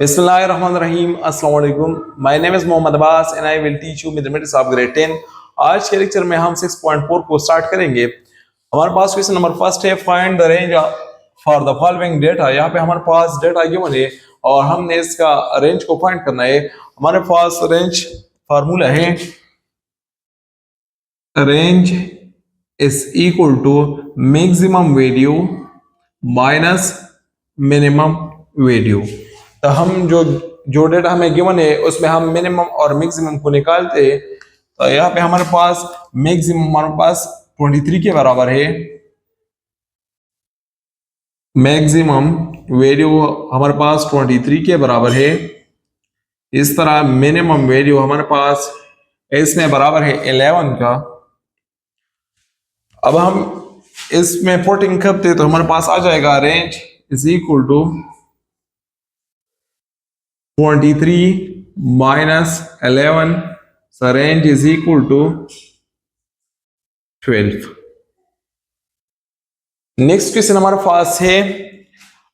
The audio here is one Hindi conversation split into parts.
Bismillahirrahmanirrahim. Assalamu alaikum. My name is Mohammad Abbas and I will teach you mathematics of grade 10. आज के लेक्चर में हम 6.4 को स्टार्ट करेंगे। हमारे पास क्वेश्चन नंबर फर्स्ट है, find the range for the following data. यहाँ पे हमारे पास डेटा गिवन है और हमने इसका रेंज को फाइंड करना है। हमारे पास रेंज फार्मूला है, range is equal to maximum value minus minimum value. तो हम जो डेटा हमें गिवन है उसमें हम मिनिमम और मैक्सिमम को निकालते हैं। तो यहाँ पे हमारे पास मैक्सिमम हमारे पास 23 के बराबर है, मैक्सिमम वैल्यू हमारे पास 23 के बराबर है। इस तरह मिनिमम वैल्यू हमारे पास इसमें बराबर है 11 का। अब हम इसमें पुटिंग करते तो हमारे पास आ जाएगा range is equal to 23 minus 11, so range is equal to 12. Next question हमारे पास है,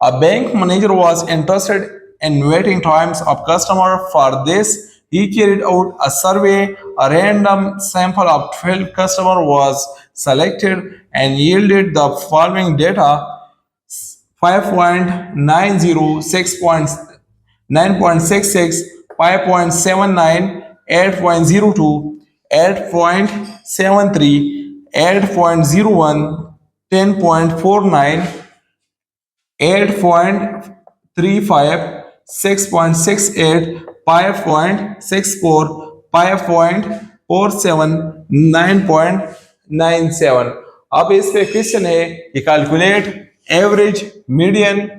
a bank manager was interested in waiting times of customer. For this he carried out a survey. A random sample of 12 customer was selected and yielded the following data: 5.90, 9.66, 5.79, 8.02, 8.73, 8.01, 10.49, 8.35, 6.68, 5.64, 5.47, 9.97। अब इस पे क्वेश्चन है कि calculate average, median,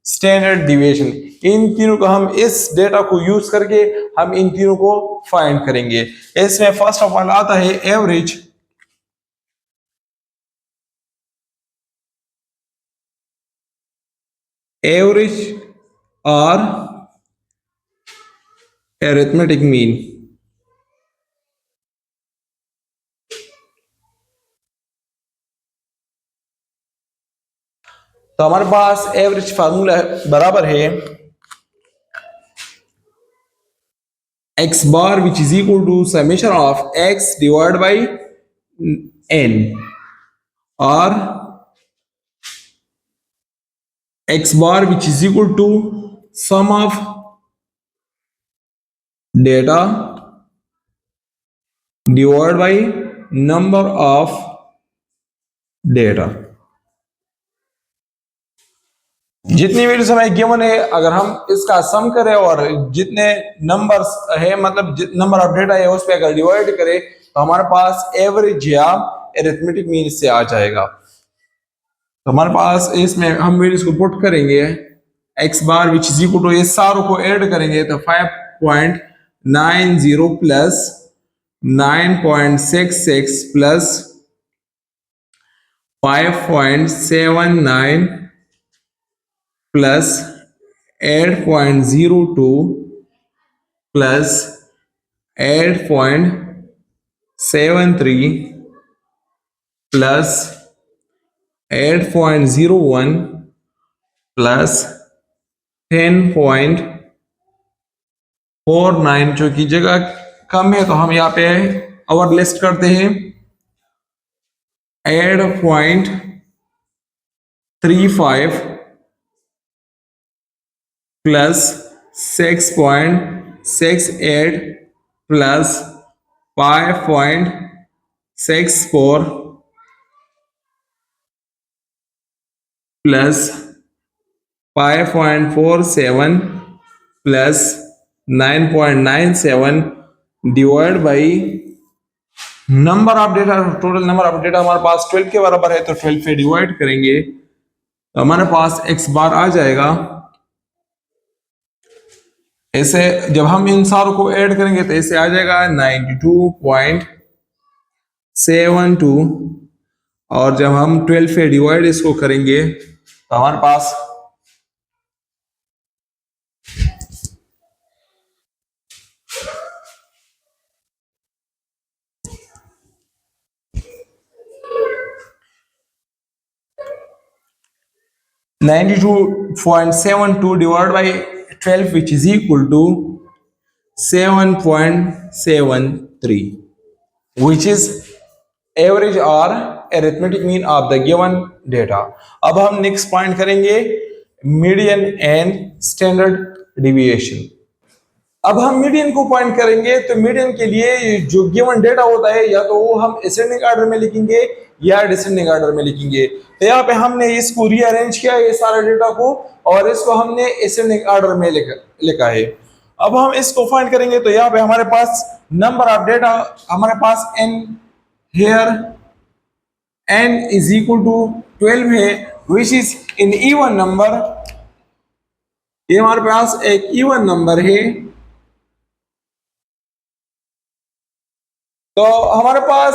standard deviation. इन तीनों को हम इस डेटा को यूज करके हम इन तीनों को फाइंड करेंगे। इसमें फर्स्ट ऑफ ऑल आता है एवरेज। एवरेज और अरिथमेटिक मीन। तो हमारे पास एवरेज फार्मूला बराबर है x bar which is equal to summation of x divided by n, or x bar which is equal to sum of data divided by number of data। जितनी वैल्यूज हमें गिवन है अगर हम इसका सम करें और जितने नंबर्स है मतलब नंबर ऑफ डेटा है उस पर अगर डिवाइड करें तो हमारे पास एवरेज या अरिथमेटिक मीन से आ जाएगा। तो हमारे पास इसमें हम वैल्यूज को पुट करेंगे, X bar which is equal to, ये सारों को ऐड करेंगे तो 5.90 plus 9.66 plus 5.79 plus 8.02 plus 8.73 plus 8.01 plus 10.49, जो कि जगह कम है तो हम यहाँ पे ओवर लिस्ट करते हैं 8.35 plus 6.68 plus 5.64 plus 5.47 plus 9.97 divide by number of data. Total number of data हमारे पास 12 के बराबर है तो 12 पे डिवाइड करेंगे तो हमारे पास एक्स बार आ जाएगा। ऐसे जब हम इन सारों को ऐड करेंगे तो ऐसे आ जाएगा 92.72, और जब हम 12 पे डिवाइड इसको करेंगे तो हमारे पास $92.72 divide by 12 which is equal to 7.73, which is average और arithmetic mean of the given data. अब हम नेक्स्ट पॉइंट करेंगे मीडियन एंड स्टैंडर्ड डिविएशन। अब हम मीडियन को पॉइंट करेंगे तो मीडियन के लिए जो गिवन डेटा होता है या तो वो हम असेंडिंग ऑर्डर में लिखेंगे या डिसेंडिंग ऑर्डर में लिखेंगे। तो यहाँ पे हमने इसको रीअरेंज किया ये सारा डेटा को और इसको हमने असेंडिंग ऑर्डर में लिखा है। अब हम इसको फाइंड करेंगे तो यहाँ पे हमारे पास नंबर ऑफ डेटा हमारे पास n here n is equal to 12 है which is in even number। ये हमारे पास एक इवन नंबर है। तो हमारे पास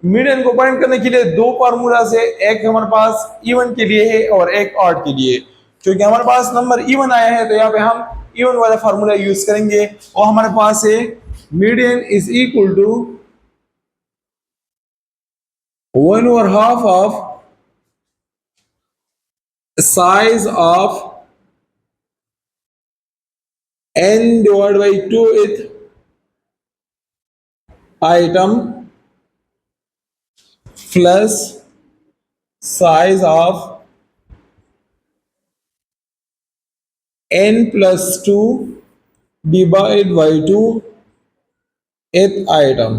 मीडियन को फाइंड करने के लिए दो फार्मूला से, एक हमारे पास इवन के लिए है और एक ऑड के लिए। क्योंकि हमारे पास नंबर इवन आया है तो यहाँ पे हम इवन वाला फार्मूला यूज करेंगे और हमारे पास है median is equal to 1/2 of size of n divided by 2th item plus size of n plus 2 divided by 2th item।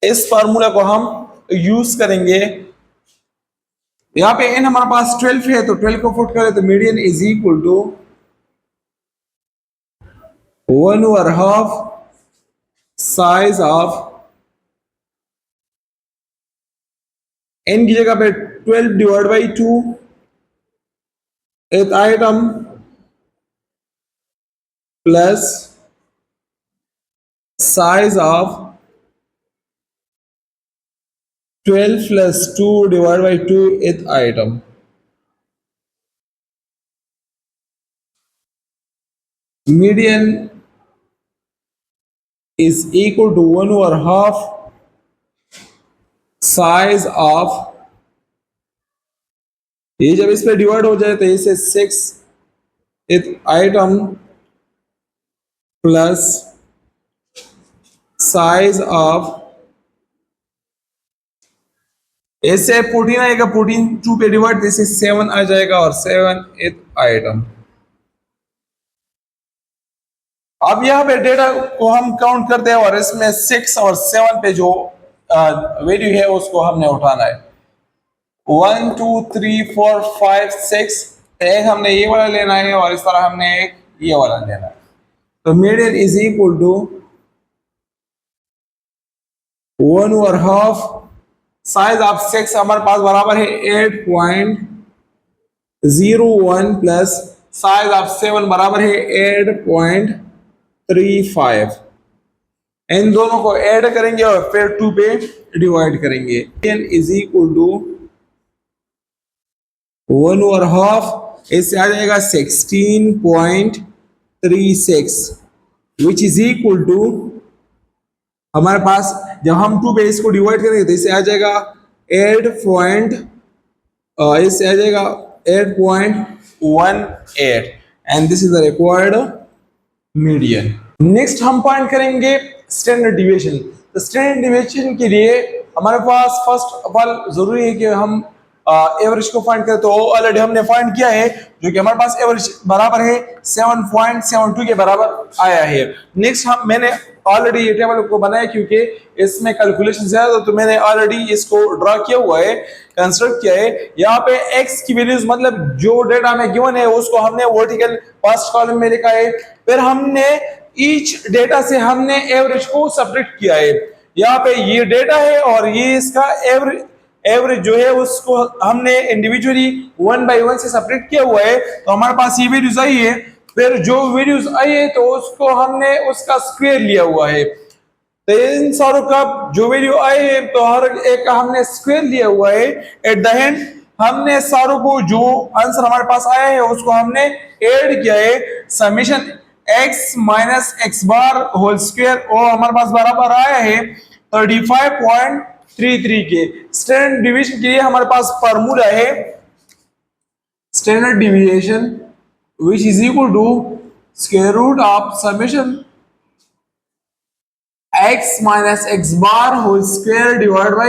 इस फार्मूला को हम यूज करेंगे। यहाँ पे n हमारे पास 12 है तो 12 को पुट करें तो median is equal to 1/2 size of n की जगह पे 12 डिवाइड बाई 2 एथ item plus size of 12 plus 2 divided by 2th item। Median is equal to 1/2 size of, ये जब इस पे डिवाइड हो जाए तो इसे 6th item plus size of, ऐसे 14 आएगा 14 2 पे डिवाइड जैसे 7 आ जाएगा और 7th आइटम। अब यहाँ पे डेटा को हम काउंट करते हैं और इसमें 6 और 7 पे जो वैल्यू है उसको हमने उठाना है। 1 2 3 4 5 6, एक हमने ये वाला लेना है और इस तरह हमने एक ये वाला लेना है। तो median is equal to 1/2 size of 6 हमारे पास बराबर है 8.01 प्लस साइज ऑफ 7 बराबर है 8.35। इन दोनों को ऐड करेंगे और फिर 2 पे डिवाइड करेंगे। n इज इक्वल टू 1/2, इससे आ जाएगा 16.36 विच इज इक्वल टू, हमारे पास जब हम 2 पे इसको डिवाइड करेंगे तो इससे आ जाएगा 8.18 and this is the required median. Next हम पॉइंट करेंगे स्टैंडर्ड डिविएशन। तो स्टैंडर्ड डिविएशन के लिए हमारे पास फर्स्ट ऑफ ऑल जरूरी है कि हम एवरेज को फाइंड करें। तो ऑलरेडी हमने फाइंड किया है जो कि हमारे पास एवरेज बराबर है 7.72 के बराबर आया है। नेक्स्ट मैंने ऑलरेडी ये टेबल को बनाया क्योंकि इसमें कैलकुलेशन ज्यादा, तो मैंने ऑलरेडी इसको ड्रा किया हुआ है, कंस्ट्रक्ट किया है। यहाँ पे x की वैल्यूज मतलब जो डेटा में गिवन है उसको हमने वर्टिकल फर्स्ट कॉलम में लिखा है। फिर हमने ईच डेटा से हमने एवरेज को सब्ट्रैक्ट किया है। यहाँ पे ये डेटा है और ये इसका एवरेज जो है उसको हमने इंडिविजुअली 1 by 1 से सब्ट्रैक्ट किया हुआ है। तो हमारे पास ये वैल्यूज आई है, फिर जो वैल्यूज आई है तो उसको हमने उसका स्क्वायर लिया हुआ है। तो इन सारों का जो वैल्यू आई है तो हर एक का हमने स्क्वायर लिया हुआ है। एट द एंड हमने सारों को जो आंसर हमारे पास आया है उसको हमने ऐड किया है, summation x minus X bar whole square, और हमारे पास बराबर आया है 35.33 के। स्टैंडर्ड डिवीजन के लिए हमारे पास फार्मूला है standard deviation which is equal to square root of summation x minus x bar whole square divided by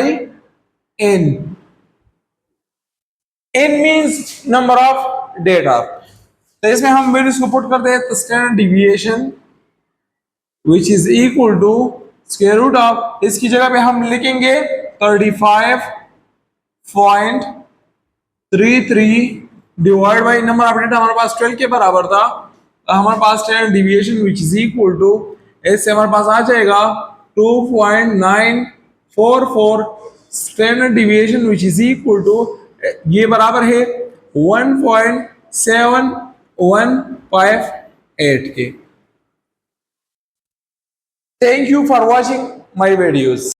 n. n means number of data. तो इसमें हम वैल्यूज को पुट करते हैं तो standard deviation which is equal to square root of, इसकी जगह पे हम लिखेंगे 35.33 divide by number of data हमारे पास 12 के बराबर था, तो हमारे पास standard deviation which is equal to, इससे हमारे पास आ जाएगा 2.944 standard deviation which is equal to, ये बराबर है 1.7158 के. Thank you for watching my videos.